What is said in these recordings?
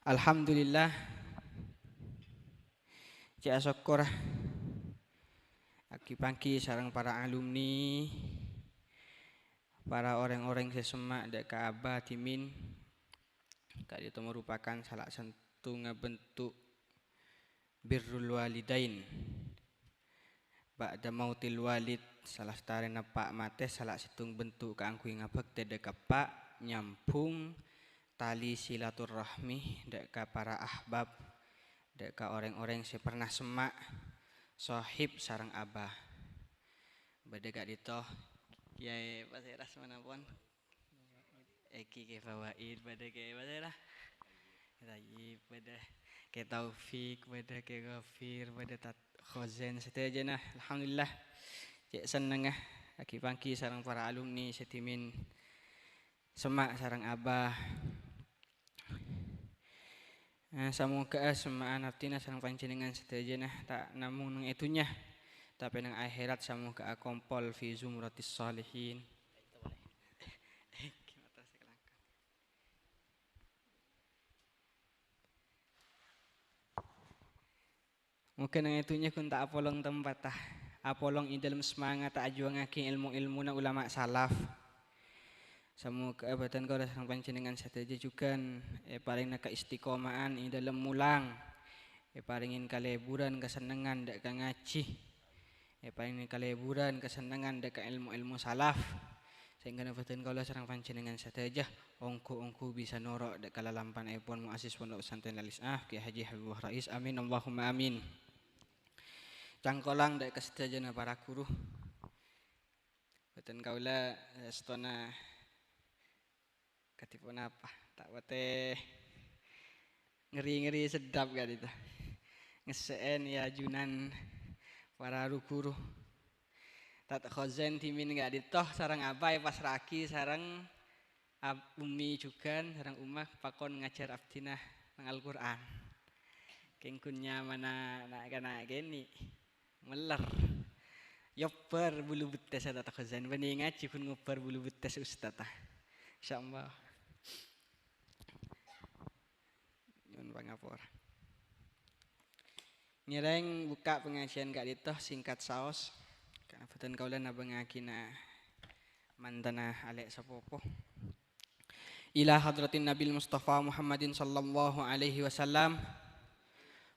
Alhamdulillah, cek syukur aki pangki sareng para alumni, para orang-orang sesemak dek Ka'bah timin. Kak itu merupakan salah satu bentuk birrul walidain. Ba'da mautil walid salah setare nepak mate salah situng bentuk kaangku ngabekte dek pak nyambung tali silaturahmi dek ka para ahbab dek ka orang-orang yang pernah semak sohib sarang abah. Bade gak dito kiai pasiras manapun eki ke fawaid bade ke bade lah Tayyib bade ke taufik bade ke ghafir bade tat khozen seteja nah alhamdulillah cek seneng aki pangki sarang para alumni setimin semak sarang abah. Semoga semaan artinya sarang panjenengan seteja nah tak namun nang itunya tapi nang akhirat semoga kompol fi zumratis salihin. Mungkin nang itunya kun tak apolong tempat tah apolong i dalam semangat tak ajuang aking ilmu-ilmu na ulama salaf. Semoga abatan kau sareng panjenengan seteja juga paling naka istiqomaan i dalam mulang. Paringin kaleburan kesenangan dak ka ngaji. Paling kaleburan kesenangan dek ilmu-ilmu salaf sehingga nafatan kau sareng panjenengan sateja ongku bisa norok dek kalalampan ipun muassis pondok pesantren Al Is'af Ki Haji Habibur Rais amin Allahumma amin. Cangkolang dek keseteja na para guru beten kaula stona katipun apa tak wate ngeri-ngeri sedap gak itu ngeseen ya junan para guru tat khozen timin gak ditoh sarang abai pas raki sarang umi juga sarang umah pakon ngajar abdinah nang Al-Qur'an kengkunnya mana nak kana geni meler yoper bulu betes tat khozen bani ngaji kun ngoper bulu betes ustaz insyaallah nyun pangapura. Nyereng buka pengajian gak ditoh singkat saos karena betul kaulah nabengakina mantana alek sapopo ila hadratin nabil mustafa Muhammadin sallallahu alaihi wasallam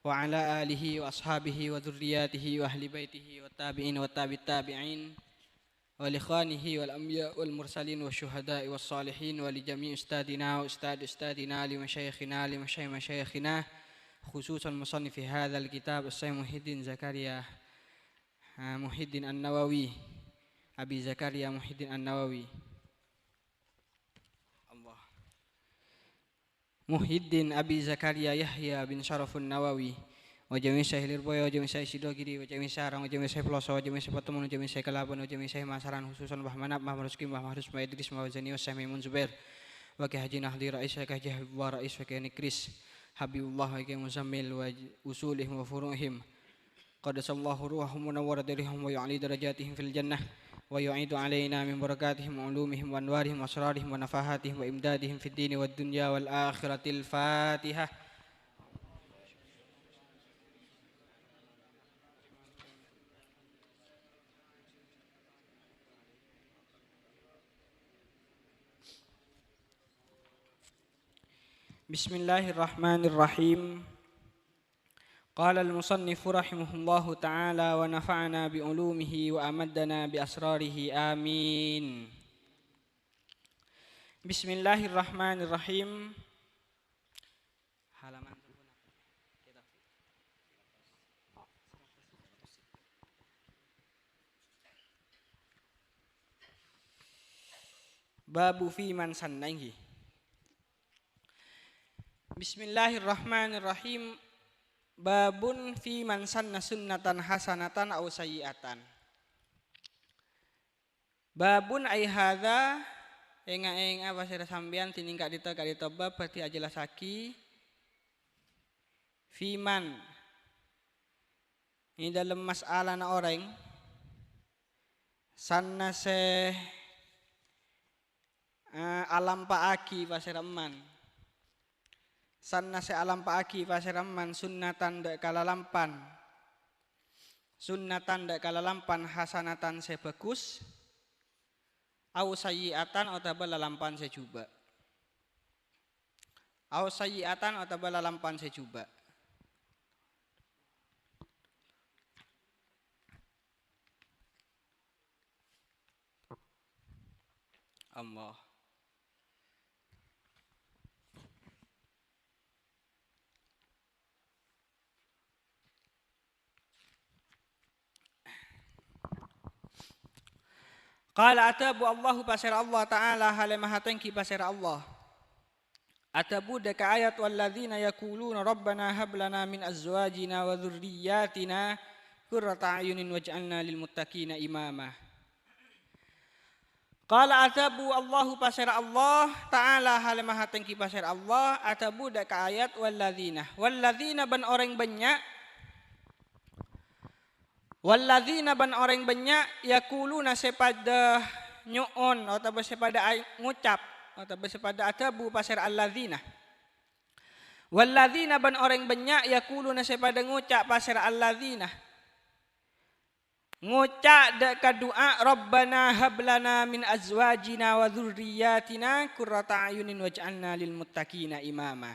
wa ala alihi wa ashabihi wa dzurriyyatihi wa ahli baitihi wa tabi'in wa tabi'it tabi'in wa li khanihi wal anbiya wal mursalin wa syuhada'i was salihin wa li jami' ustadina wa ustadina li masyayikhina li masyayikhina khususan musannif hadzal kitab Syekh Muhyiddin Zakaria Muhyiddin An-Nawawi Abi Zakaria Muhyiddin An-Nawawi Allah Muhyiddin Abi Zakaria Yahya bin Syarafun Nawawi wa jami' Syekh Lirboyo wa jami' Syekh Sidogiri wa jami' Sarang wa jami' Syekh Ploso wa jami' Syekh Patemun wa jami' Syekh Kalaban wa jami' Syekh Masaran khususan Mbah Manap Mbah Ruskim Mbah Mahrus Mbah Idris Mbah Wazani wa Syekh Maimun Zubair wa Ki Haji Nahdi Rais wa Ki Haji Habibur Rais wa Ki Nikris Habibullah wa Ki Muzammil wa usulihim wa furu'ihim qadasallahu ruhahum wa nawwara darihum wa yu'ali darajatihim fil jannah wa yu'idu alaina min barakatihim wa ulumihim wa anwarihim wa asrarihim wa nafahatihim wa imdadihim fid dini wad dunya wal akhiratil Fatihah. Bismillahirrahmanirrahim. Qala al-musannif rahimahullahu ta'ala wa nafa'ana bi ulumihi wa amaddana bi asrarihi amin. Bismillahirrahmanirrahim. Halaman babu fi man sannaihi. Bismillahirrahmanirrahim. Babun fi man sanna sunnatan hasanatan aw sayyi'atan. Babun ai hadza eng apa sira sampean tiningkak dita ka dita bab berarti ajelasaki fi man ini dalam masalah na orang sanna se alam paaki pasiraman sanna se alam paaki pasiraman sunnatan dak kalalampan hasanatan se bagus au sayyiatan atau lalampan se juba Allah. Qala atabu Allahu pasir Allah Ta'ala halimah tengki pasir Allah. Atabu deka ayat walladzina yaquluna rabbana hab lana min azwajina wa dzurriyyatina qurrata a'yunin waj'alna lil muttaqina imama. Qala atabu Allahu pasir Allah Ta'ala halimah tengki pasir Allah. Atabu deka ayat walladzina ban orang banyak yakuluna sepada nyuon atau sepada ngucap atau sepada atabu pasir alladzina. Walladzina ban orang banyak yakuluna sepada ngucap pasir alladzina. Ngucap deka doa Rabbana hablana min azwajina wa dzurriyyatina qurrata a'yunin waj'alna lil muttaqina imama.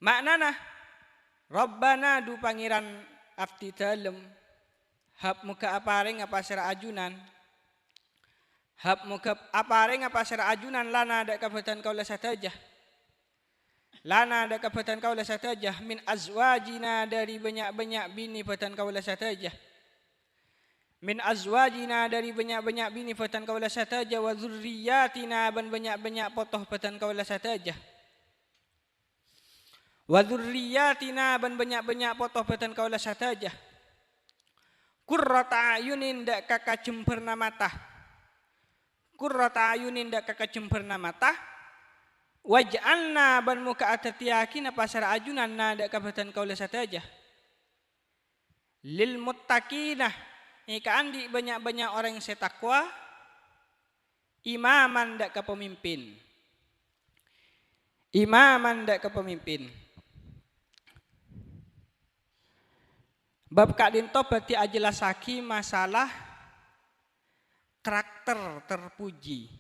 Maknana Rabbana du pangeran abdi dalem hab muka apareng apa sira ajunan lana dak kabatan kaula satajah min azwajina dari banyak-banyak bini batan kaula satajah wa dzurriyyatina ban banyak-banyak potoh batan kaula satajah potoh batan kaula satajah qurrata ayunin dak kakak jemperna mata waj'alna ban muka atatiyakin pasar ajunan na dak kabatan kaula satajah lil muttaqina ika andi banyak-banyak orang yang setakwa imaman dak kepemimpin bab kadinto berarti ajelasaki masalah karakter terpuji,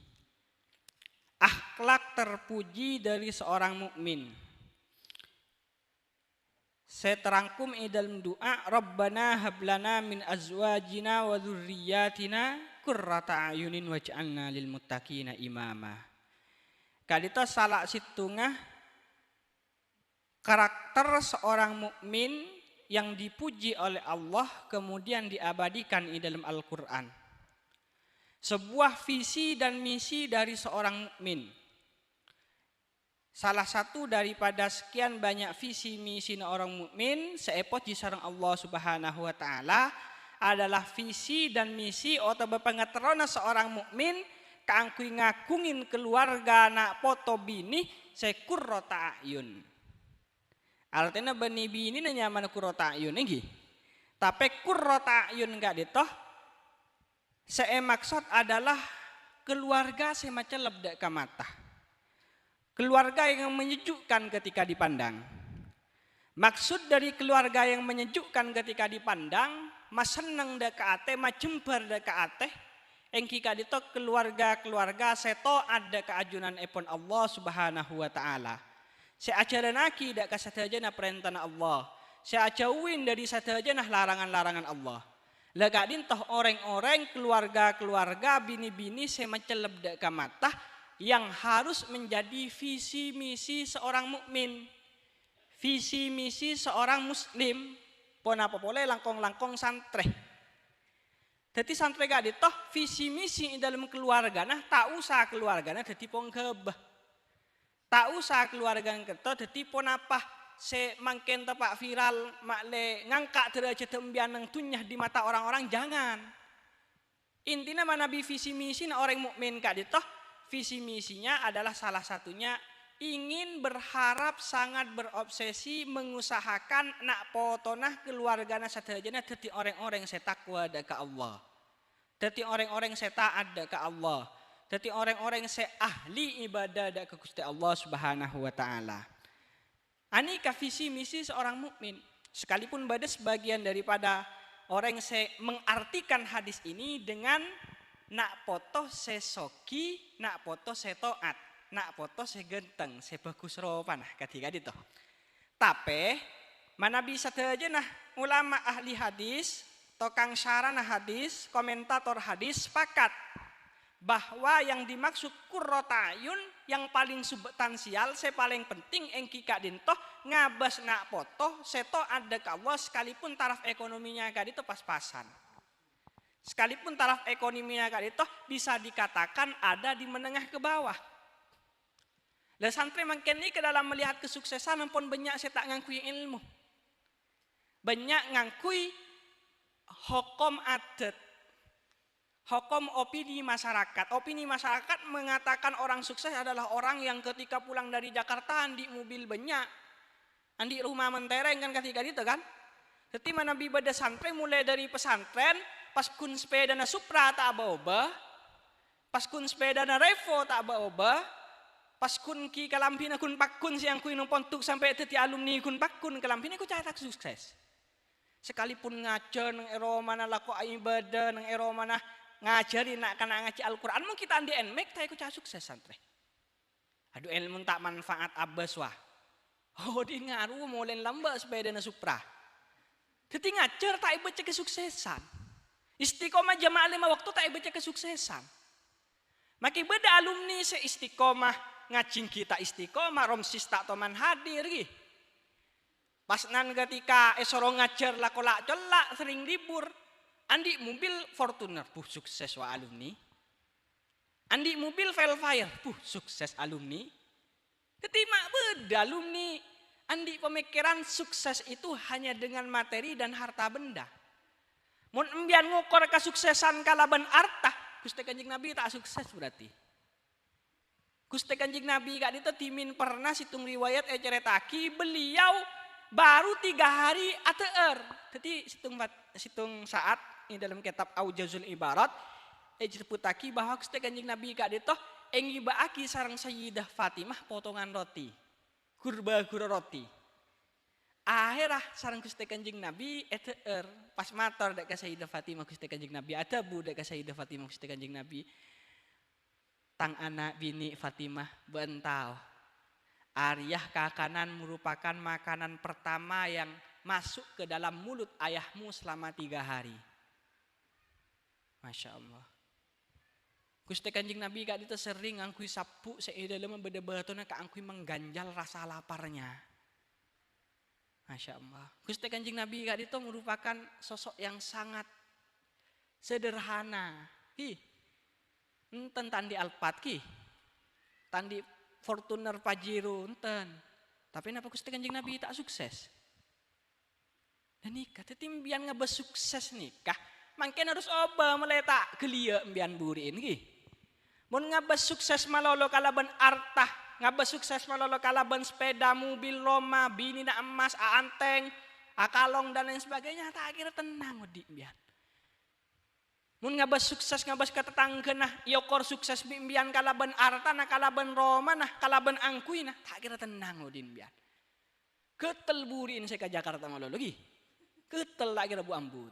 akhlak terpuji dari seorang mukmin. Saya terangkum dalam doa Rabbana hablana min azwajina wa dzurriyyatina qurrata a'yunin waj'alna lil muttaqina imama. Kadito salah situngah karakter seorang mukmin yang dipuji oleh Allah kemudian diabadikan di dalam Al-Quran. Sebuah visi dan misi dari seorang mukmin. Salah satu daripada sekian banyak visi misi orang mukmin seepot di sareng Allah Subhanahu wa taala adalah visi dan misi atau bepengaterona seorang mukmin kaangkui ngagungin keluarga anak poto bini sekurrota ayun. Artinya bani bini nyaman qurrata ayun iki. Tapi qurrata ayun enggak ditoh. Saya maksud adalah keluarga semacam lebdak ka mata. Keluarga yang menyejukkan ketika dipandang. Maksud dari keluarga yang menyejukkan ketika dipandang, mas seneng dak ka ate, mas jembar dak ka ate. Engki ka ditoh keluarga seto ada keajunan epon Allah Subhanahu wa taala. Saya ajaran aki dak kasadajana perintah Allah. Saya ajauin dari sadajana larangan-larangan Allah. Lega dintoh orang-orang keluarga bini-bini semacam lebdak kamata yang harus menjadi visi misi seorang mukmin. Visi misi seorang muslim. Pon apa boleh langkong-langkong santre. Jadi santre gak ditoh visi misi dalam keluarga nah tak usah keluarga nah jadi ponggebah. Tak usah keluarga kita dadi pon apa se mangken tepak viral makle ngangkat derajat tembianang tunyah di mata orang-orang jangan. Intinya mana visi misi orang mukmin kak ditoh visi misinya adalah salah satunya ingin berharap sangat berobsesi mengusahakan nak potonah keluargana sadajana dadi orang-orang setakwa ada ke Allah. Dadi orang-orang setaat ada ke Allah. Jadi orang-orang yang ahli ibadah dak ke Gusti Allah Subhanahu wa taala. Ani ka visi misi seorang mukmin. Sekalipun pada sebagian daripada orang yang mengartikan hadis ini dengan nak foto sesoki, nak foto setoat, nak foto segenteng, sebagus ropan ketika itu. Tapi mana bisa saja nah ulama ahli hadis, tokang syarana hadis, komentator hadis sepakat bahwa yang dimaksud qurrata ayun yang paling substansial, paling penting engki kak dintoh ngabas nak foto seto ada kawas sekalipun taraf ekonominya kak itu pas-pasan. Sekalipun taraf ekonominya kak itu bisa dikatakan ada di menengah ke bawah. Lah santri makin ini ke dalam melihat kesuksesan pun banyak saya tak ngangkui ilmu. Banyak ngangkui hukum adat. Hukum opini masyarakat. Opini masyarakat mengatakan orang sukses adalah orang yang ketika pulang dari Jakarta andi mobil banyak, andi rumah mentereng kan ketika itu kan. Jadi mana bibada santri mulai dari pesantren, pas kun sepeda na Supra tak bawa, pas kun sepeda na Revo tak bawa, pas kun ki kalampina kun pakun siang kun pontuk sampai teti alumni kun pakun kalampina ku cari tak sukses. Sekalipun ngajar nang ero mana laku ibadah nang ero mana ngajari nak kena ngaji Al-Quran mau kita andi enmek tak ikut sukses santri. Aduh ilmu tak manfaat abas wah. Oh di ngaruh mulai lamba sepeda na Supra. Jadi ngajar tak ibaca kesuksesan. Istiqomah jamaah 5 waktu tak ibaca kesuksesan. Maki beda alumni se istiqomah ngajing kita istiqomah romsis tak toman hadir gi. Pas nan ketika esoro ngajar lakolak colak sering libur. Andi mobil Fortuner, sukses wa alumni. Andi mobil Velfire, sukses alumni. Ketimak beda alumni. Andi pemikiran sukses itu hanya dengan materi dan harta benda. Mun embian ngukor kesuksesan kalaban harta, Gusti Kanjeng Nabi tak sukses berarti. Gusti Kanjeng Nabi gak ditetimin pernah situng riwayat ceritaki beliau baru 3 hari ATR. Jadi situng saat ini dalam kitab Aujazul Ibarat ejreputaki bahwa Gusti Kanjeng Nabi kak ditoh engi baaki sarang Sayyidah Fatimah potongan roti. Kurba roti. Akhirah sarang Gusti Kanjeng Nabi ETR pas mator dek ka Sayyidah Fatimah Gusti Kanjeng Nabi ada bu dek ka Sayyidah Fatimah Gusti Kanjeng Nabi. Tang anak bini Fatimah bentau. Ariyah kakanan merupakan makanan pertama yang masuk ke dalam mulut ayahmu selama 3 hari. Masya Allah. Gusti Kanjeng Nabi kak itu sering angkui sapu seidalem beda-bedatona kak angkui mengganjal rasa laparnya. Masya Allah. Gusti Kanjeng Nabi kak itu merupakan sosok yang sangat sederhana. Enten tandi Alphard ki, tandi Fortuner Pajero enten. Tapi kenapa Gusti Kanjeng Nabi tak sukses? Dan nikah, tetimbian ngebes sukses nikah. Mungkin harus oba meletak gelia embian burin ki. Mun ngabas sukses malolo kalaban artah, ngabas sukses malolo kalaban sepeda, mobil, Roma, bini na emas, aanteng, akalong dan lain sebagainya, tak kira tenang di embian. Mun ngabas sukses ngabas ke tetangga nah, yokor sukses embian kalaban artah, nah kalaban Roma, nah kalaban angkui nah, tak kira tenang di embian. Ketel burin saya ke Jakarta malolo ki. Ketel tak kira bu ambu.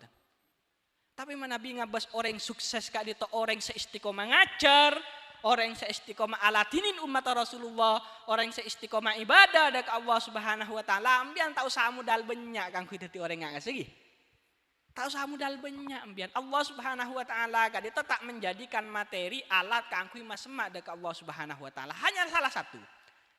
Tapi mana Nabi ngabas orang sukses kak dito orang seistiqomah ngajar, orang seistiqomah alatinin umat Rasulullah, orang seistiqomah ibadah dak Allah Subhanahu wa taala, ambian tak usah modal banyak kang dadi orang ngak segi. Tak usah modal banyak ambian. Allah Subhanahu wa taala kak dito tak menjadikan materi alat kang kui masemak dak Allah Subhanahu wa taala. Hanya salah satu.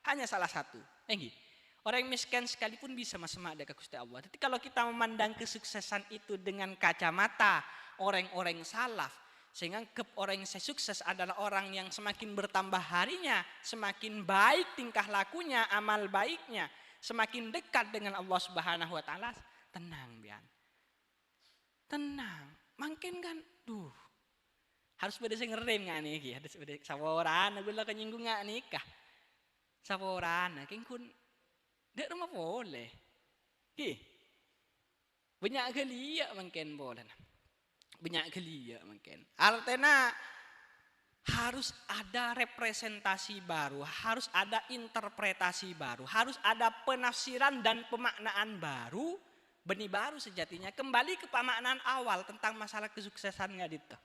Hanya salah satu. Enggih. Orang miskin sekalipun bisa masemak dak Gusti Allah. Jadi kalau kita memandang kesuksesan itu dengan kacamata orang-orang salaf, sehingga orang yang sukses adalah orang yang semakin bertambah harinya, semakin baik tingkah lakunya, amal baiknya, semakin dekat dengan Allah Subhanahu wa taala, tenang bian. Tenang. Makin kan harus beda sing ngerem ngak niki, harus beda saworan, gula kenyinggung ngak nikah. Saworan, king kun dek rumah boleh. Banyak gelia mungkin boleh. Banyak gelia mungkin. Artinya harus ada representasi baru, harus ada interpretasi baru, harus ada penafsiran dan pemaknaan baru, benih baru sejatinya. Kembali ke pemaknaan awal tentang masalah kesuksesan ngadito.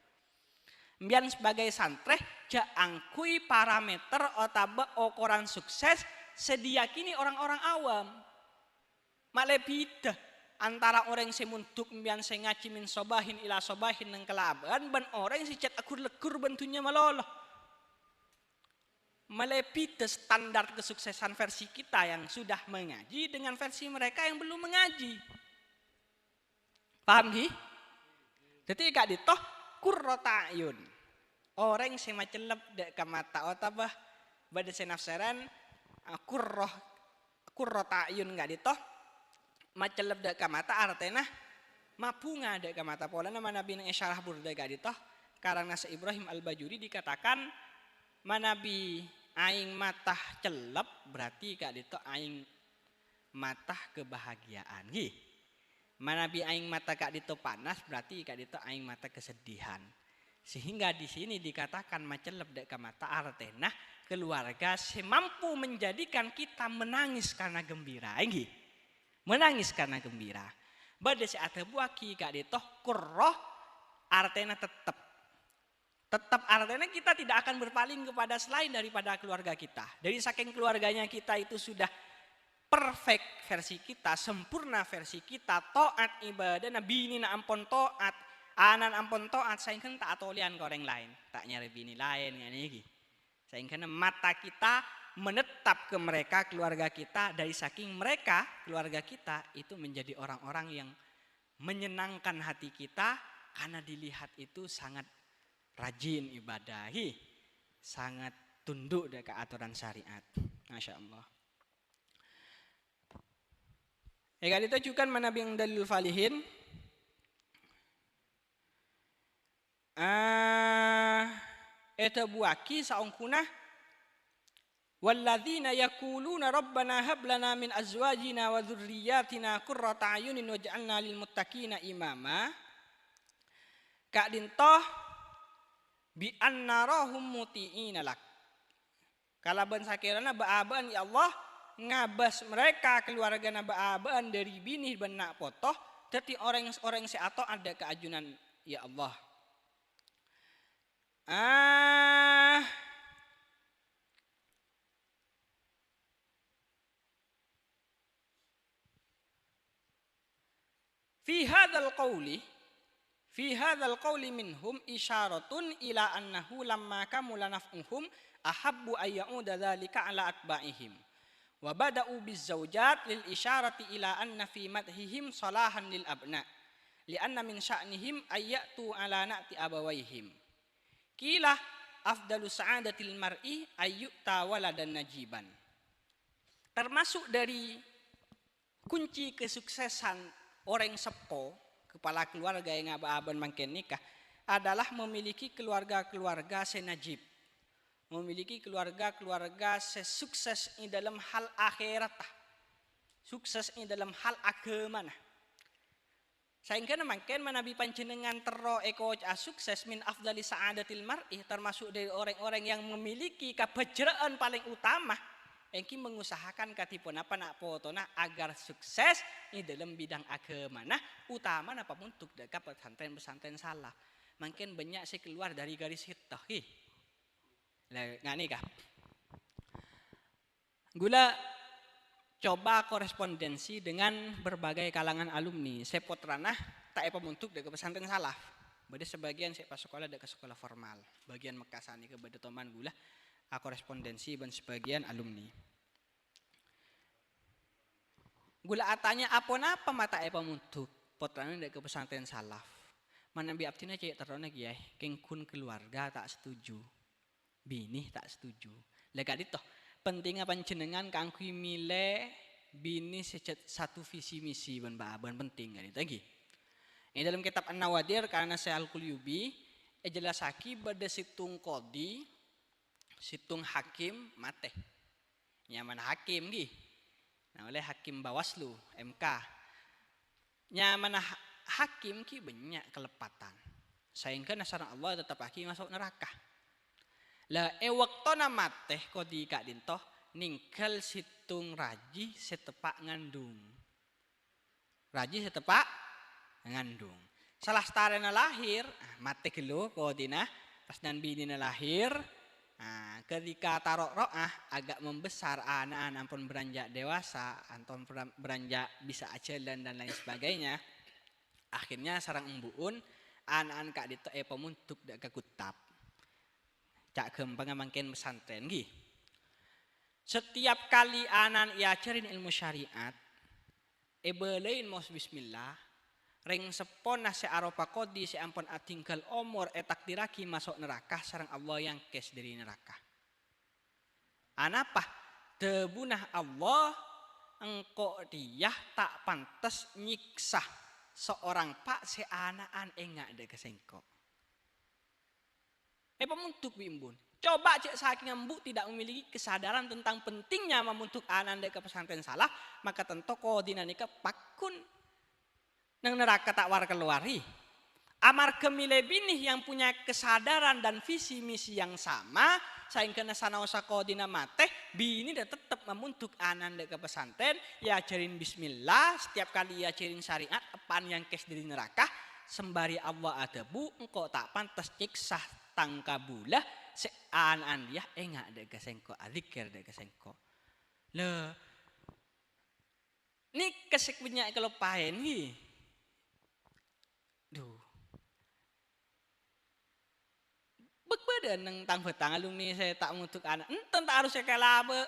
Mbian sebagai santreh, jaangkui parameter otabe ukuran sukses sedia kini orang-orang awam. Malebida antara orang yang semuntuk mbian sengaci min sobahin ila sobahin neng kelaban ban orang yang si cet akur lekur bentunya malolo. Melepita standar kesuksesan versi kita yang sudah mengaji dengan versi mereka yang belum mengaji. Paham gi? Jadi kak ditoh kurrota ayun. Orang yang macelep dek ke mata otabah pada senafsaran kurrota ayun kak ditoh macelep dek ke mata artena mapunga dek ke mata pola nama nabi nang isyarah burda kak ditoh karena se Ibrahim Al-Bajuri dikatakan manabi aing matah celep berarti kak ditoh aing matah kebahagiaan gi. Manabi aing mata kak dito panas berarti kak dito aing mata kesedihan. Sehingga di sini dikatakan macelep dek ke mata artena keluarga semampu menjadikan kita menangis karena gembira. Ini menangis karena gembira. Bade si atabuaki kak dito kurroh artena tetap artena kita tidak akan berpaling kepada selain daripada keluarga kita. Dari saking keluarganya kita itu sudah perfect versi kita, sempurna versi kita, to'at ibadah, nabi ini na ampon to'at, anan ampon to'at, saingkan tak atolian ke orang lain, tak nyari bini lain, ngani. Saingkan mata kita menetap ke mereka, keluarga kita, dari saking mereka, keluarga kita, itu menjadi orang-orang yang menyenangkan hati kita, karena dilihat itu sangat rajin ibadahi, sangat tunduk dengan aturan syariat. Masya Allah. Eka itu juga manabi yang dalil falihin. Eta buaki saungkuna walladzina yaquluna rabbana hab lana min azwajina wa dzurriyyatina qurrata ayunin waj'alna lil muttaqina imama. Kak dintoh bi annarahum muti'ina lak. Kalaban sakirana baaban ya Allah ngabas mereka keluarga nabaan dari bini benak potoh jadi orang-orang si atau ada keajunan ya Allah. Fi hadzal qawli minhum isyaratun ila annahu lamma kamula naf'uhum ahabbu ayyauda dzalika ala atba'ihim. Wa bada'u bizzawjat lil isyarati ila anna fi madhihim salahan lil abna lianna min sya'nihim ayyatu ala na'ti abawaihim. Kila afdalu sa'adatil mar'i ayyuta waladan najiban. Termasuk dari kunci kesuksesan orang sepo, kepala keluarga yang aba-aban mangken nikah adalah memiliki keluarga-keluarga senajib. Memiliki keluarga-keluarga sesukses di dalam hal akhirat, sukses di dalam hal agama. Sehingga mungkin menabi panjenengan tero eko sukses min afdali sa'adatil mar'i termasuk dari orang-orang yang memiliki kebajeraan paling utama yang mengusahakan katipun apa nak potona agar sukses di dalam bidang agama. Nah, utama apa untuk dekat pesantren-pesantren salah. Mungkin banyak sih keluar dari garis hitah. Nggak nih kah? Gula coba korespondensi dengan berbagai kalangan alumni. Sepot ranah tak apa untuk dekat pesantren salah. Bade sebagian saya pas sekolah dekat sekolah formal. Bagian Mekasani ke bade teman gula korespondensi dan sebagian alumni. Gula atanya apa mata apa untuk potrangan dekat pesantren salaf. Mana bi abtina cek terona kiai, kengkun keluarga tak setuju. Bini tak setuju. Lega ditoh pentingnya panjenengan kangkui mile bini satu visi misi ban penting kan itu lagi. Ini dalam kitab An-Nawadir karena saya Al-Qulyubi jelasaki pada situng kodi, situng hakim mate. Nyaman hakim gi. Nah oleh hakim Bawaslu MK. Nyaman hakim ki banyak kelepatan. Sehingga nasaran Allah tetap hakim masuk neraka. Lah waktona mateh kodi kak dintoh ningkel situng raji setepak ngandung. Raji setepak ngandung. Salah starena lahir, mate gelo kodina pas nan binina lahir. Nah, ketika tarok ro'ah agak membesar anak-anak pun beranjak dewasa, anton beranjak bisa jalan dan lain sebagainya. Akhirnya sarang embuun anak-anak kak dito pemuntuk dak kekutap. Cak gempang mangken pesantren gi. Setiap kali anak iajarin ilmu syariat, belein mos bismillah, ring sepon nasi aropa kodi si ampun atinggal omor etak diraki masuk neraka sarang Allah yang kes dari neraka. Anapa? Debunah Allah engkau dia tak pantas nyiksa seorang pak si anaan enggak ada kesengkok. Pemuntuk bimbun. Coba cek saking embuk tidak memiliki kesadaran tentang pentingnya memuntuk anak ke pesantren salah, maka tentu kodinanika pakun nang neraka tak war keluari. Amar kemile binih yang punya kesadaran dan visi misi yang sama, sehingga nasanaosa kodina mate, bini dan tetap memuntuk anak ke pesantren, ya ajarin bismillah, setiap kali ya ajarin syariat, apaan yang kes dari neraka, sembari Allah ada bu, engkau tak pantas nyiksa tangkabulah sean dia enggak ada kesengko alikir ada kesengko le ni kesek punya kelupain nih duh badan nang tang betang alumni saya tak mutuk anak enten tak harus saya kelabe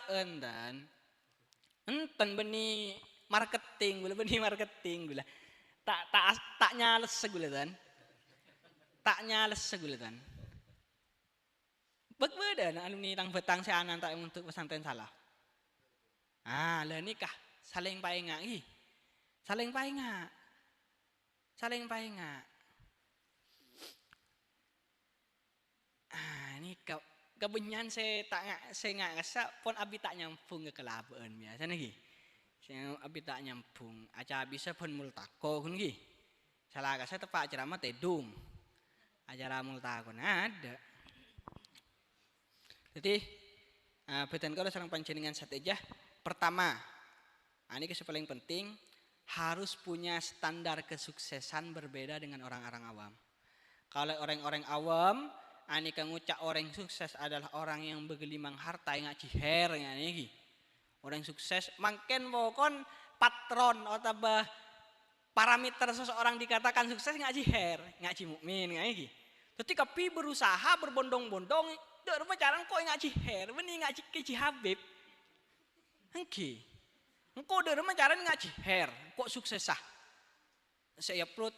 enten benih marketing gula tak nyales segulatan Badan alumni tang betang si anak tak untuk pesantren salah. Lah nikah saling paenga ih. Saling paenga. Ini kebenyan saya nggak ngasa pun abi tak nyambung ke kelabaan biasa nih. Saya abi tak nyambung. Acara bisa pun multako kun gi. Salah saya tepak ceramah tedung. Acara multako ada. Jadi, beten kau sarang panjenengan sateja. Pertama, ini yang paling penting harus punya standar kesuksesan berbeda dengan orang-orang awam. Kalau orang-orang awam, ini kan ngucap orang sukses adalah orang yang bergelimang harta yang ciher ini. Orang sukses, makin pokon patron atau parameter seseorang dikatakan sukses nggak ciher, nggak cimukmin nggak gitu. Ketika pi berusaha berbondong-bondong. Dek rupa jarang kok nggak ciher, benih nggak cici Habib. Engki, engkau dek rupa jarang nggak ciher, kok sukses ah? Saya upload,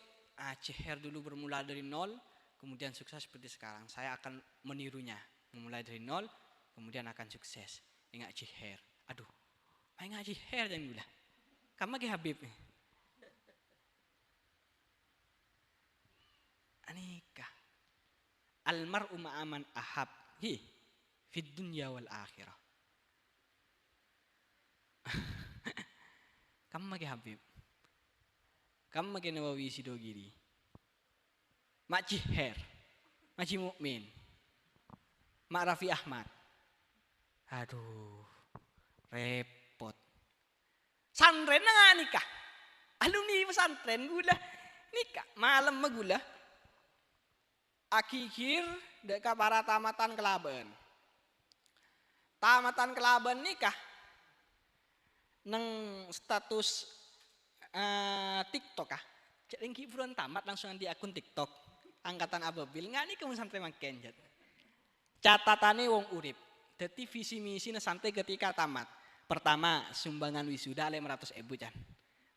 ciher dulu bermula dari nol, kemudian sukses seperti sekarang. Saya akan menirunya, memulai dari nol, kemudian akan sukses. Nggak ciher, aduh, nggak ciher jangan gula. Kamu lagi Habib nih. Anikah, almar'u ma'aman ahab. Fid dunya wal akhirah. Kamu lagi Habib. Kamu lagi Nawawi Sidogiri. Mak Ciher. Mak Mukmin. Mak Raffi Ahmad. Aduh. Repot. Santren nggak nikah. Alumni pesantren gula nikah. Malam magula. Akhir deka para tamatan kelaban. Tamatan kelaban nikah neng status TikTok ah. Jadi kiburan tamat langsung di akun TikTok. Angkatan Ababil nggak nih kamu sampai makin jat. Catatannya wong urip. Dadi visi misi santai ketika tamat. Pertama sumbangan wisuda 500.000 jan.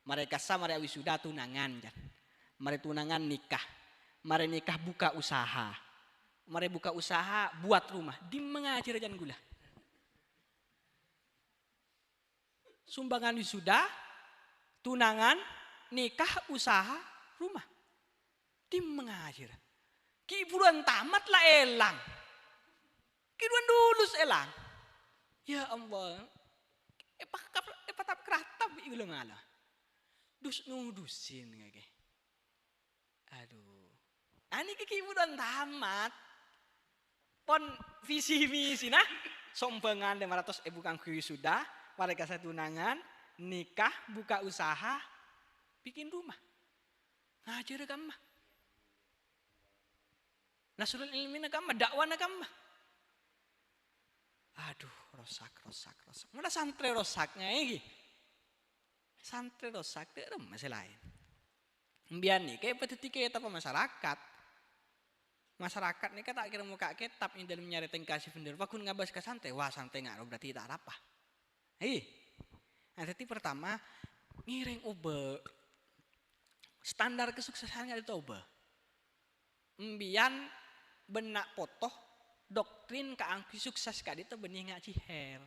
Mereka sama mereka wisuda tunangan jan. Mereka tunangan nikah. Mari nikah buka usaha. Mari buka usaha buat rumah. Di mengajar jangan gula. Sumbangan wisuda, tunangan, nikah, usaha, rumah. Di mengajar. Kiburan tamat lah elang. Kiburan lulus elang. Ya Allah. Tap keratap iku ngala. Dus nudusin ngake. Aduh. Ani kiburan tamat. pon visi misi nah sombengan 500 ibu kang sudah warga tunangan nikah buka usaha bikin rumah ngajar kamma nasrul ilmi kamma dakwah kamma aduh rosak mana santri rosaknya ini santri rosak itu masih lain mbian nih kayak petiti kita masyarakat nih kan tak kira muka kitab ini dalam nyari tengkasih vendor wakun ngabas ke santri wah santri nggak berarti tak apa nah jadi pertama ngiring ube standar kesuksesannya itu ube mbian benak potoh doktrin keangki sukses kali itu benih ngaji her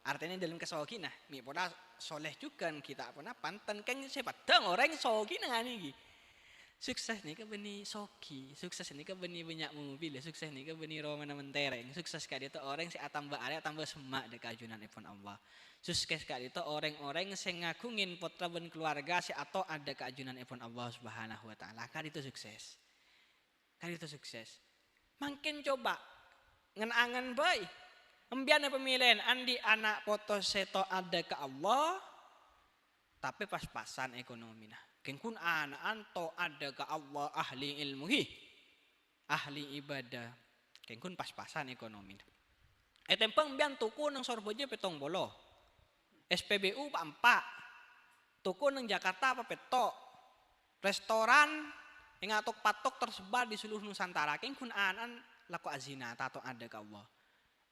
artinya dalam kesokinah mi poda soleh juga kita apa panten kan siapa dong orang sokinah nih sukses nih ke benih soki sukses nih ke benih banyak mobil sukses nih ke benih romana mentereng sukses kali itu orang si tambah area tambah semak dek ajunan ipun Allah sukses kali itu orang-orang sing ngagungin putra ben keluarga si atau ada keajunan ipun Allah Subhanahu wa taala kan itu sukses makin coba ngenangan baik embiana pemilihan andi anak foto seto ada ke Allah tapi pas-pasan ekonomi nah kengkun anak anto ada ke Allah ahli ilmuhi ahli ibadah kengkun pas-pasan ekonomi tempeng bian tuku nang Sorboje petong bolo SPBU Pak tuku nang Jakarta apa petok restoran yang atok patok tersebar di seluruh Nusantara kengkun anan laku azina atau ada ke Allah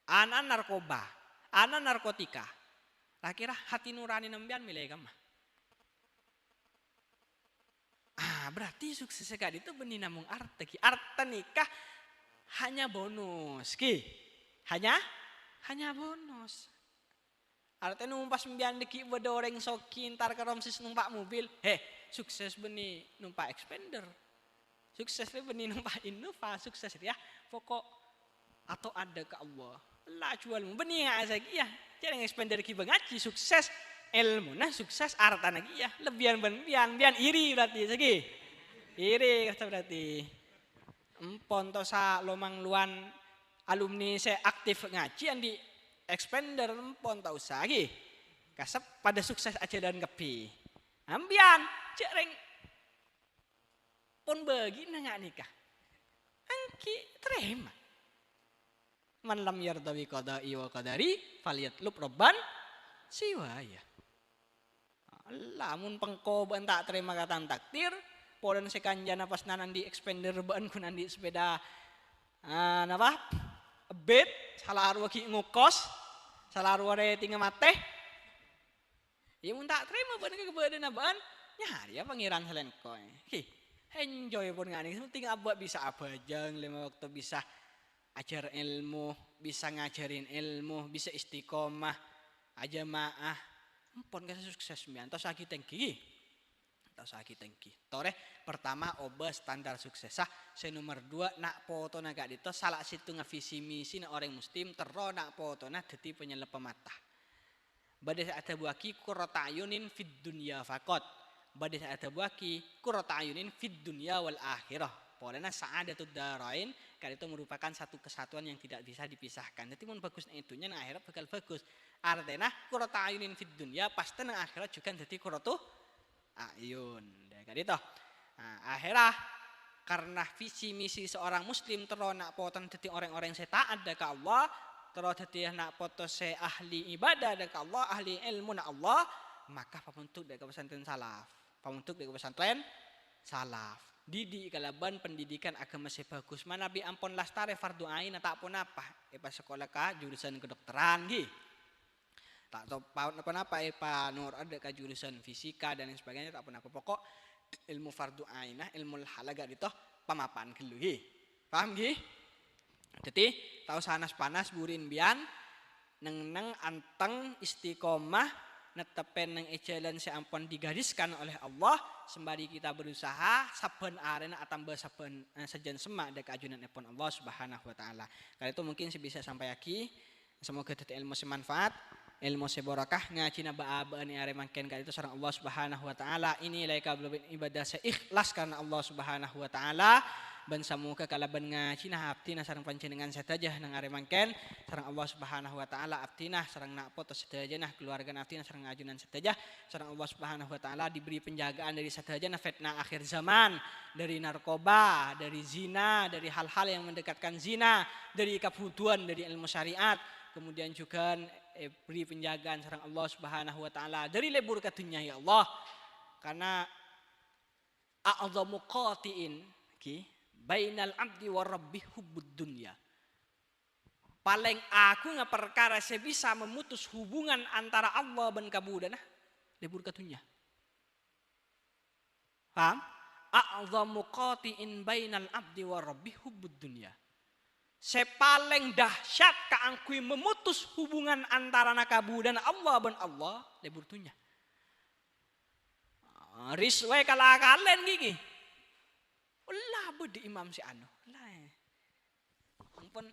anan narkoba anan narkotika lah kira hati nurani nembian milih kamah berarti sukses sekali itu benih namung arte nikah hanya bonus hanya bonus artinya numpas mbian deki beda orang sokin tar keromsis numpak mobil sukses benih numpak expander sukses benih numpak innova sukses ya pokok atau ada ke Allah lah jualmu benih lagi ya jangan expander ki ngaji sukses ilmu nah sukses arta lagi ya lebihan bian iri berarti segi iri kata berarti empon tosa lomang luan alumni saya aktif ngaji yang di expander empon tau lagi kasep pada sukses aja dan kepi ambian cereng pun begini nggak nikah angki terima man lam yardawi qada'i wa qadari falyatlub robban siwaya lamun pengko ben tak terima kata takdir podan sekanjana pas nanan di expander ban kunan di sepeda napa bet salah arwah ki ngukos salah arwah rating mate ya mun tak terima ban ke kebedan ban nyari ya pangeran selain koy enjoy pun ngani penting abah bisa abajang lima waktu bisa ajar ilmu bisa ngajarin ilmu bisa istiqomah aja maah pon kasih sukses mian tos aki tengki tore pertama oba standar sukses saya nomor 2 nak foto na gak dito salah situ ngavisi misi na orang muslim tero nak foto na dadi penyelep mata badai ada buaki qurrata ayunin fid dunya faqat badai ada buaki qurrata ayunin fid dunya wal akhirah polena sa'adatud darain kan itu merupakan satu kesatuan yang tidak bisa dipisahkan. Jadi mun bagusnya itunya nang akhirat bakal bagus. Artinya qurratu ayunin fid dunya pasti nang akhirat juga jadi qurratu ayun. Kayak gitu. Nah, akhirah karena visi misi seorang muslim terus nak poton dadi orang-orang yang taat ke Allah, terus dadi nak poto se ahli ibadah ke Allah, ahli ilmu na Allah, maka pamuntuk dari pesantren salaf. Didik kalaban pendidikan agama sebagus mana bi ampon lastare fardu ain tak pun apa pas sekolah ka jurusan kedokteran gi tak tahu apa pak nur ada ka jurusan fisika dan lain sebagainya tak pun apa pokok ilmu fardu ain ilmu halaga itu pamapan kelu gi paham gi jadi tahu sanas panas burin bian neng anteng istiqomah netepen nang ejalan seampun digariskan oleh Allah sembari kita berusaha saben arena atambah saben sejen semak dek ajunan epon Allah Subhanahu wa taala. Kali itu mungkin bisa sampai aki semoga dadi ilmu semanfaat, ilmu sebarakah ngaji naba-abaan are mangken kali itu sareng Allah Subhanahu wa taala. Ini laika ibadah seikhlas karena Allah Subhanahu wa taala. ban samuka kalaban nga cina aptina sareng panjenengan sadaya nang are mangken sareng Allah Subhanahu wa taala aptina sareng nakpo tos sadaya nah keluarga aptina sareng ajunan sadaya sareng Allah Subhanahu wa taala diberi penjagaan dari sadaya nah fitnah akhir zaman, dari narkoba, dari zina, dari hal-hal yang mendekatkan zina, dari kebutuhan, dari ilmu syariat, kemudian juga beri penjagaan sareng Allah Subhanahu wa taala dari lebur katunya ya Allah, karena a'dhamu qatiin bainal abdi wa rabbi hubbud dunya. Paling aku nga perkara saya bisa memutus hubungan antara Allah dan kabudan lebur katunya. Paham? A'dhamu qatiin bainal abdi wa rabbi hubbud dunya. Saya paling dahsyat kaangkui memutus hubungan antara nakabudan Allah dan Allah lebur tunya. Riswe kalakalen gigi. Ulah budi imam si anu. Ampun.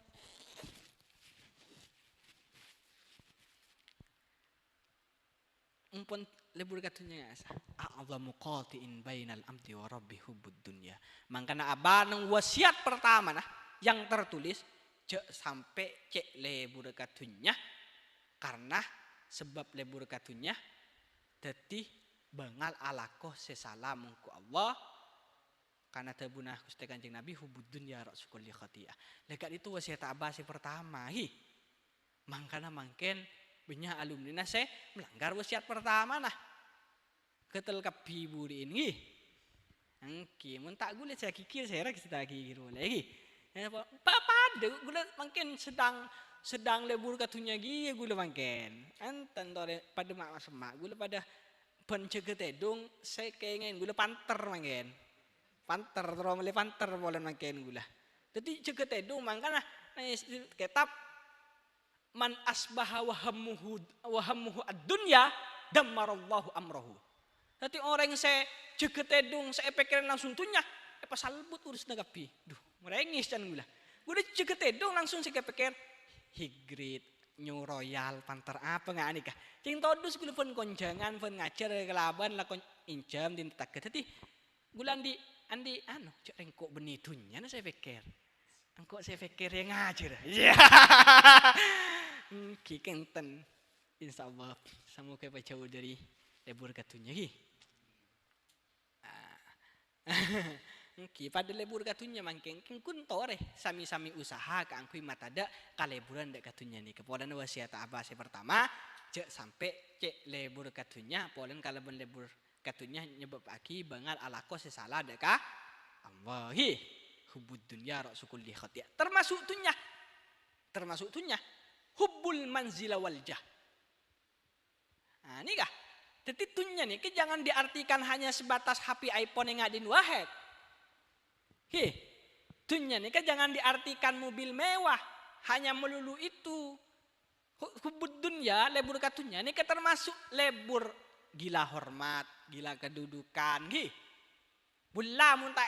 Ampun lebur katunya asa. A'dhamu qatiin bainal abdi wa rabbi hubbud dunya. Mangkana abanang wasiat pertama nah yang tertulis cek sampai cek lebur katunya karena sebab lebur katunya dadi bangal alakoh sesalam ku Allah karena tabunah Gusti Kanjeng Nabi hubud dunya ra'su kulli khati'ah. Lekat itu wasiat abasi pertama mangkana mangken banyak alumni saya melanggar wasiat pertama nah ketel kabiburi ini angki mun tak gulit saya kikir saya rek kita kikir lagi pada gula mangken sedang lebur katunya gi gula mangken anten tore pada mak semak gula pada penceget edung saya keingen gula panter mangken panter terus mele panter boleh mangken gula jadi ceget edung mangkana kitab man asbaha wahammuhu ad-dunya dammarallahu amrahu. Jadi orang saya ceget edung saya pikiran langsung tunya pas salbut urus nagapi duh merengis can gula gula ceget edung langsung saya pikir higrit New Royal panter apa nggak nikah cing todus gula pun konjangan pun ngajar kelaban lakon incam din tak jadi gula andi anu cek rengkok benitunya nah saya pikir engkau saya pikir yang ngajar ya kikenten insyaallah semoga jauh dari lebur katunya pada lebur katunya mangkeng kun tore sami-sami usaha kaangkui matada kaleburan dek katunya nih kepodan wasiat abah saya pertama cek sampai cek lebur katunya polen kaleburan lebur katunya nyebab aki bangal alako sesalah deka Allah hubud dunya ra'su kulli khati'ah termasuk tunya hubbul manzila wal jah. Nah ini kah jadi tunya nih jangan diartikan hanya sebatas HP iPhone yang ngadin wahed tunya nih jangan diartikan mobil mewah hanya melulu itu hubud dunya lebur katunya nih termasuk lebur gila hormat gila kedudukan bulla munta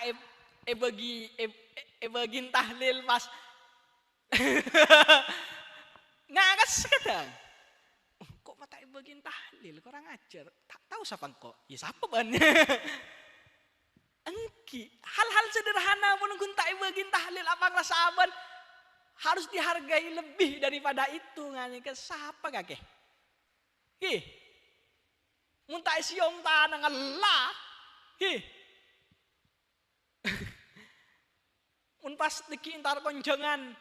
bagi tahlil pas ngagas kadang kok mata bagian tahlil kurang ajar tak tahu siapa kok ya siapa ban engki hal-hal sederhana pun guntai bagian tahlil apa ngerasa aban harus dihargai lebih daripada itu ngani ke siapa kakek muntai siom tanang Allah mun pas diki intar konjangan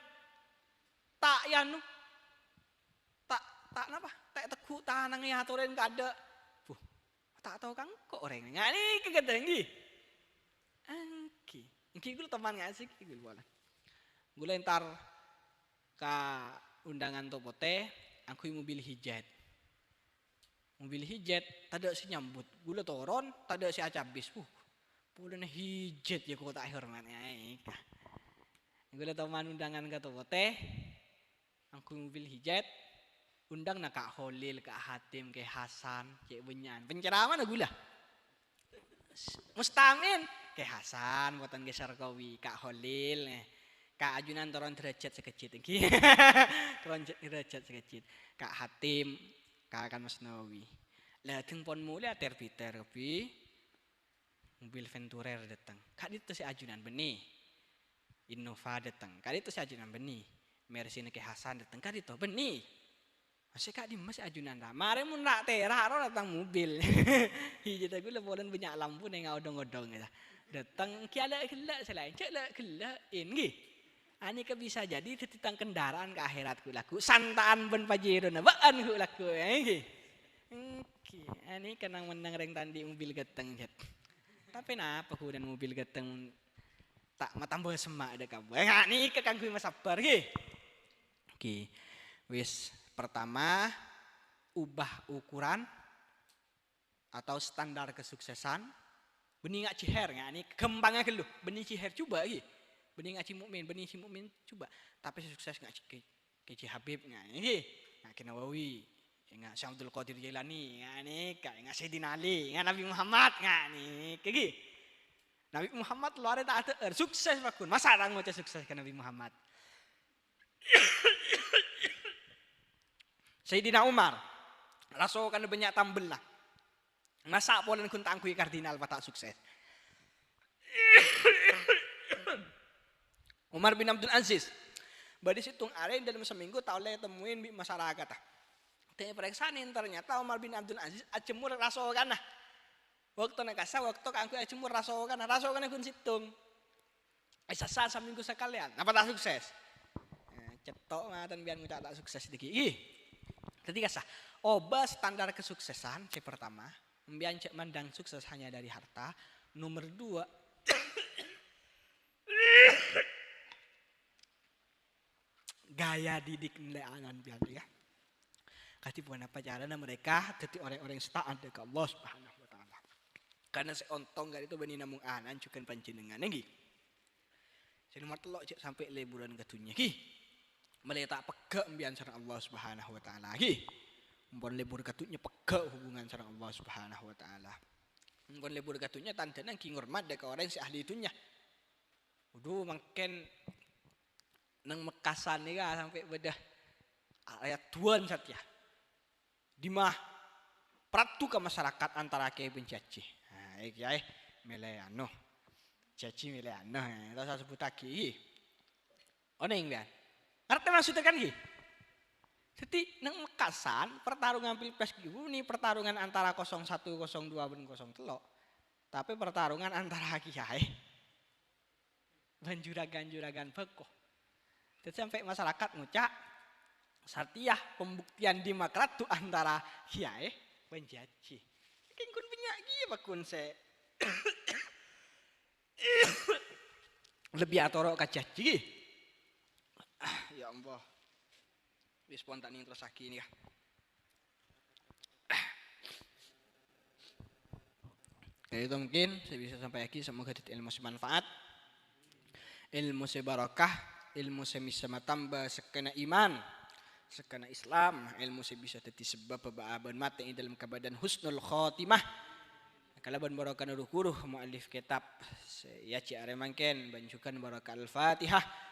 tak yanu tak napa tak teku tanang ya aturan kada tak tahu kang kok orang ngani kegedeng angki gula teman ngasih gula boleh gula entar ka undangan topote aku mobil hijat tada si nyambut gula toron tada si acabis pulen hijat ya kok tak hormatnya gula teman undangan ka topote aku mobil hijat undang na Kak Holil, Kak Hatim, Kak Hasan, Kak Benyan. Penceraman na gula. Mustamin, Kak Hasan, buatan Kak Sarkawi, Kak Holil, Kak Ajunan turun derajat sekecil. Turun derajat sekecil. Kak Hatim, Kak Akan Masnawi. Lating pon mulai terpi mobil Venturer datang. Kak itu si Ajunan benih. Innova datang. Kali itu si ajunan benih. Mercy ke Hasan datang. Kali itu benih. Masih kak di masih ajunan dah. Mare mun nak terak ro datang mobil. Hiji tak gula bolan banyak lampu neng odong-odong gitu. Datang kiala gelak selain celak gelak ini. Ani ke bisa jadi tentang kendaraan ke akhiratku laku. Santaan ben pajirun baan ku laku. Ani kenang menang reng tandi mobil geteng jet. Tapi napa ku dan mobil geteng tak matambah semak ada kamu. Ni ke kangku masabar ki. Oke. Wis pertama ubah ukuran atau standar kesuksesan. Benih ngak ciher ngak ni kembangnya ke lu. Benih ciher coba ki. Benih ngak mukmin, benih si mukmin coba. Tapi sukses ngak ke Habib ngak ni. Ngak Nawawi, ngak Syekh Abdul Qadir Jailani, ngak ni ngak Sayyidina Ali, ngak Nabi Muhammad ngak ni. Kegi. Nabi Muhammad luar tak ada sukses bakun. Masa orang ngoceh sukses ke Nabi Muhammad? Sayyidina Umar, rasul kan banyak tambel lah. Masa polen kun tangkui kardinal batak sukses. Umar bin Abdul Aziz, badi situng aren dalam seminggu tau le temuin di masyarakat. Tanya periksaan ternyata Umar bin Abdul Aziz acemur rasul kan nah. Waktu nakasa waktu kangkui acemur rasul kan kun situng. Sasa seminggu sekalian, apa tak sukses? Cetok ngatan biar ngucap tak sukses dikit. Jadi kasah, oba standar kesuksesan si pertama, mbian cek mandang sukses hanya dari harta. Nomor 2, gaya didik nilai biar ya. Kasih bukan apa caranya mereka jadi orang-orang yang taat kepada Allah Subhanahu Wa Taala. Karena seontong gak itu benih namung anan cukan panjenengan lagi. Jadi nomor 3 cek sampai liburan ketunya ki. Meletak pegak mbian sareng Allah Subhanahu Wa Taala lagi. Mumpun libur katunya pegak hubungan sareng Allah Subhanahu Wa Taala. Mumpun libur katunya tandana ki ngurmat dek orang si ahli itunya. Udah makin nang Mekasan nih sampai bedah ayat tuan satya. Dimah pratu ke masyarakat antara kiai pencaci. Nah, kiai meleano. Caci meleano. Itu saya sebut lagi. Oneng kan? Ngerti maksudnya kan ki? Jadi nang Mekasan pertarungan pilpres ini pertarungan antara 01, 02 dan 03. Tapi pertarungan antara kiai dan juragan-juragan bekoh. Jadi sampai masyarakat ngucap Satya pembuktian di Makrat tu antara kiai penjaji. Kan kun penyaki apa kun se lebih atorok kajaji. Ya Allah. Wis spontan terus lagi ini ya. Jadi itu mungkin saya bisa sampai lagi, semoga ilmu bermanfaat, ilmu barakah, ilmu bisa tambah sekena iman, sekena Islam, ilmu bisa jadi sebab pebaaban mati dalam keadaan husnul khotimah. Kalaban barakah nuruh muallif kitab ya ci aremangken banjukan barakah al-Fatihah.